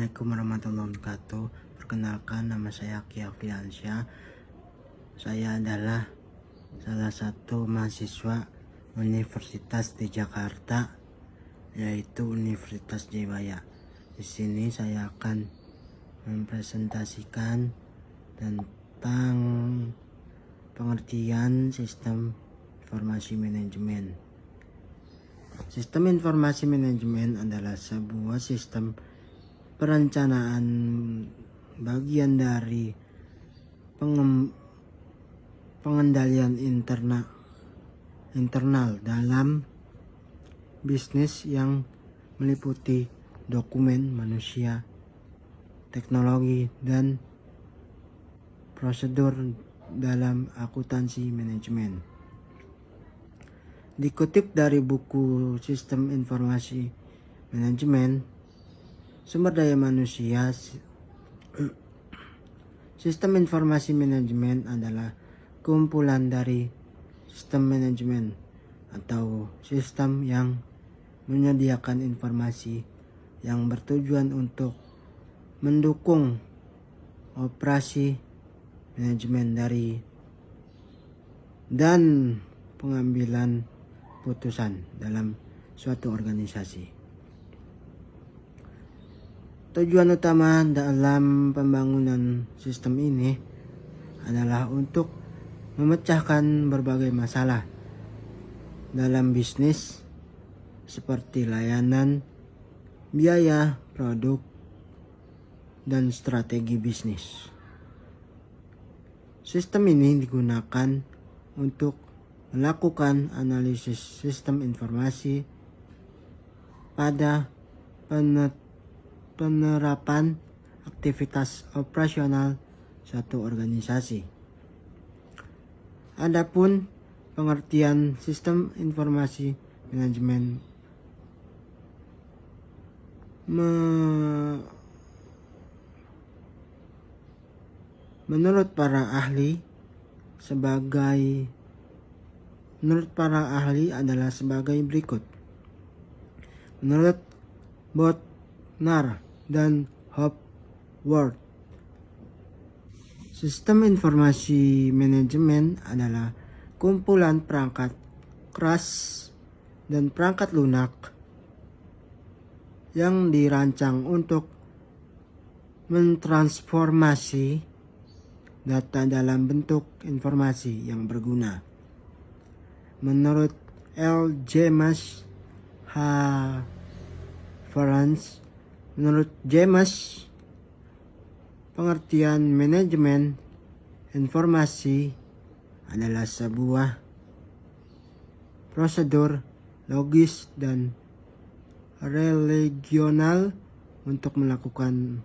Assalamualaikum warahmatullahi wabarakatuh. Perkenalkan, nama saya Kia Fiansyah. Saya adalah salah satu mahasiswa Universitas di Jakarta, yaitu Universitas Jayawaya. Di sini saya akan mempresentasikan tentang pengertian sistem informasi manajemen. Sistem informasi manajemen adalah sebuah sistem perencanaan bagian dari pengendalian internal dalam bisnis yang meliputi dokumen, manusia, teknologi, dan prosedur dalam akuntansi manajemen. Dikutip dari buku Sistem Informasi Manajemen, Sumber Daya Manusia, Sistem Informasi Manajemen adalah kumpulan dari sistem manajemen atau sistem yang menyediakan informasi yang bertujuan untuk mendukung operasi manajemen dan pengambilan putusan dalam suatu organisasi. Tujuan utama dalam pembangunan sistem ini adalah untuk memecahkan berbagai masalah dalam bisnis seperti layanan, biaya, produk, dan strategi bisnis. Sistem ini digunakan untuk melakukan analisis sistem informasi pada penerapan aktivitas operasional suatu organisasi. Adapun pengertian sistem informasi manajemen menurut para ahli adalah sebagai berikut. Menurut Bodnar dan Hopworth, sistem informasi manajemen adalah kumpulan perangkat keras dan perangkat lunak yang dirancang untuk mentransformasi data dalam bentuk informasi yang berguna. Menurut L. James pengertian manajemen informasi adalah sebuah prosedur logis dan relasional untuk melakukan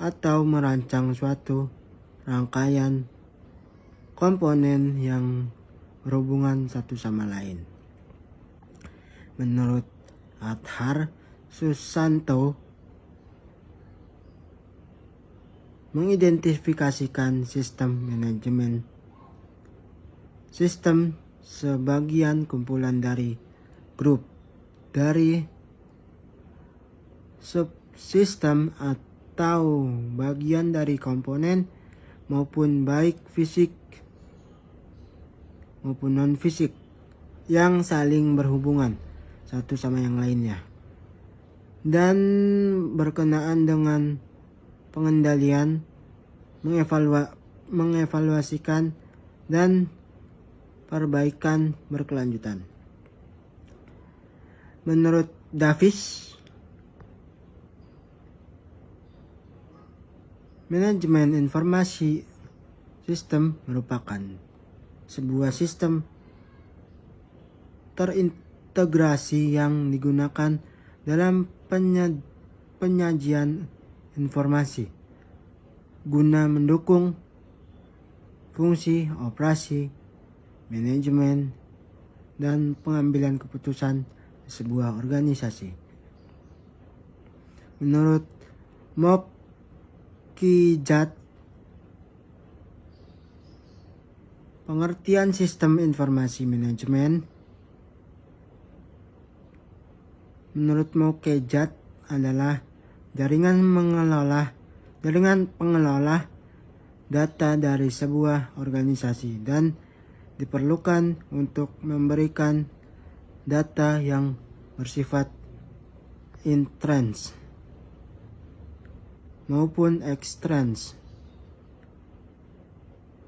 atau merancang suatu rangkaian komponen yang berhubungan satu sama lain. Menurut Adhar Susanto, mengidentifikasikan sistem sebagian kumpulan dari grup dari subsistem atau bagian dari komponen maupun baik fisik maupun non fisik yang saling berhubungan satu sama yang lainnya dan berkenaan dengan pengendalian, mengevaluasikan, dan perbaikan berkelanjutan. Menurut Davis, manajemen informasi sistem merupakan sebuah sistem terintegrasi yang digunakan dalam penyajian informasi guna mendukung fungsi operasi, manajemen, dan pengambilan keputusan di sebuah organisasi. Menurut Mokijat, pengertian sistem informasi manajemen menurut Mokijat adalah jaringan pengelola data dari sebuah organisasi dan diperlukan untuk memberikan data yang bersifat intrans maupun ekstrans.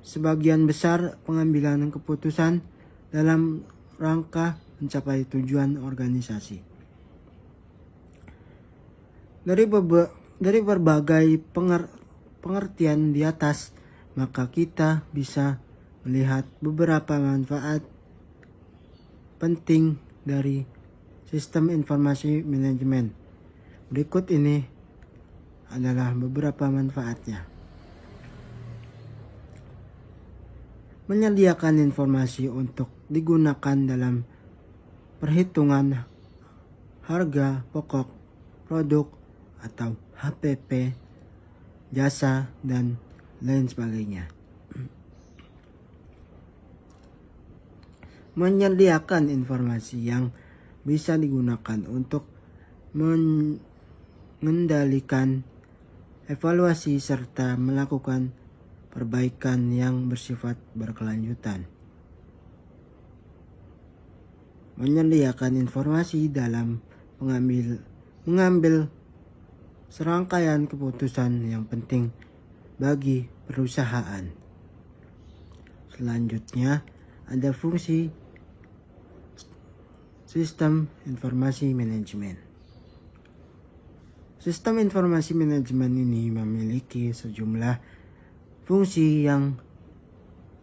Sebagian besar pengambilan keputusan dalam rangka mencapai tujuan organisasi. Dari berbagai pengertian di atas, maka kita bisa melihat beberapa manfaat penting dari sistem informasi manajemen. Berikut ini adalah beberapa manfaatnya. Menyediakan informasi untuk digunakan dalam perhitungan harga pokok produk atau HPP, jasa, dan lain sebagainya. Menyediakan informasi yang bisa digunakan untuk mengendalikan evaluasi serta melakukan perbaikan yang bersifat berkelanjutan. Menyediakan informasi dalam mengambil serangkaian keputusan yang penting bagi perusahaan. Selanjutnya, ada fungsi sistem informasi manajemen. Sistem informasi manajemen ini memiliki sejumlah fungsi yang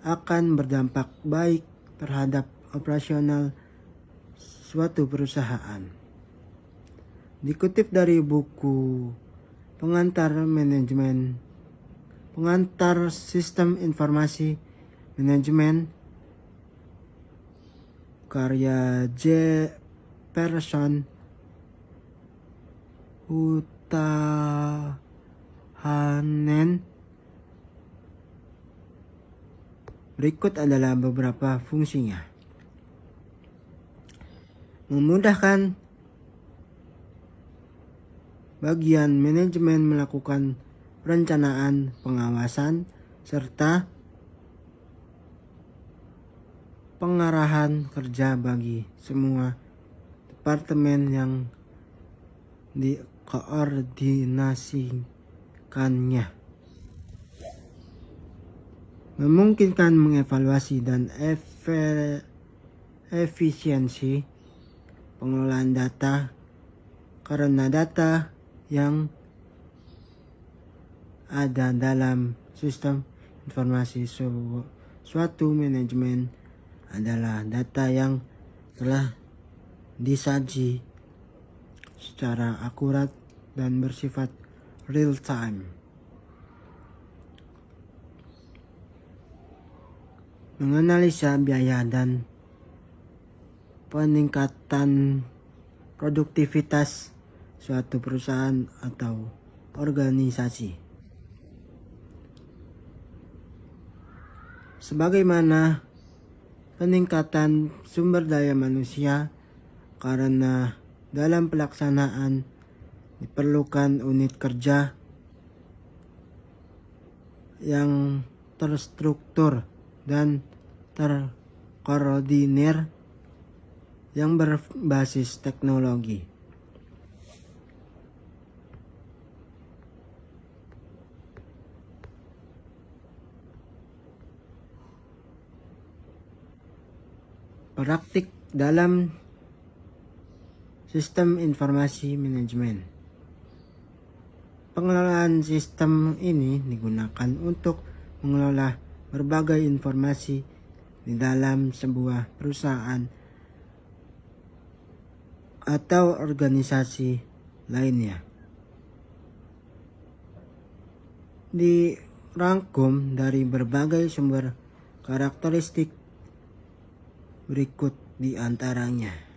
akan berdampak baik terhadap operasional suatu perusahaan. Dikutip dari buku Pengantar Sistem Informasi Manajemen karya J. Persson Hutahanen, berikut adalah beberapa fungsinya. Memudahkan bagian manajemen melakukan perencanaan, pengawasan, serta pengarahan kerja bagi semua departemen yang dikoordinasikannya. Memungkinkan mengevaluasi dan efisiensi pengelolaan data karena data yang ada dalam sistem informasi suatu manajemen adalah data yang telah disaji secara akurat dan bersifat real time. Menganalisa biaya dan peningkatan produktivitas suatu perusahaan atau organisasi. Sebagaimana peningkatan sumber daya manusia, karena dalam pelaksanaan diperlukan unit kerja yang terstruktur dan terkoordinir yang berbasis teknologi. Praktik dalam sistem informasi manajemen. Pengelolaan sistem ini digunakan untuk mengelola berbagai informasi di dalam sebuah perusahaan atau organisasi lainnya. Dirangkum dari berbagai sumber karakteristik berikut di antaranya.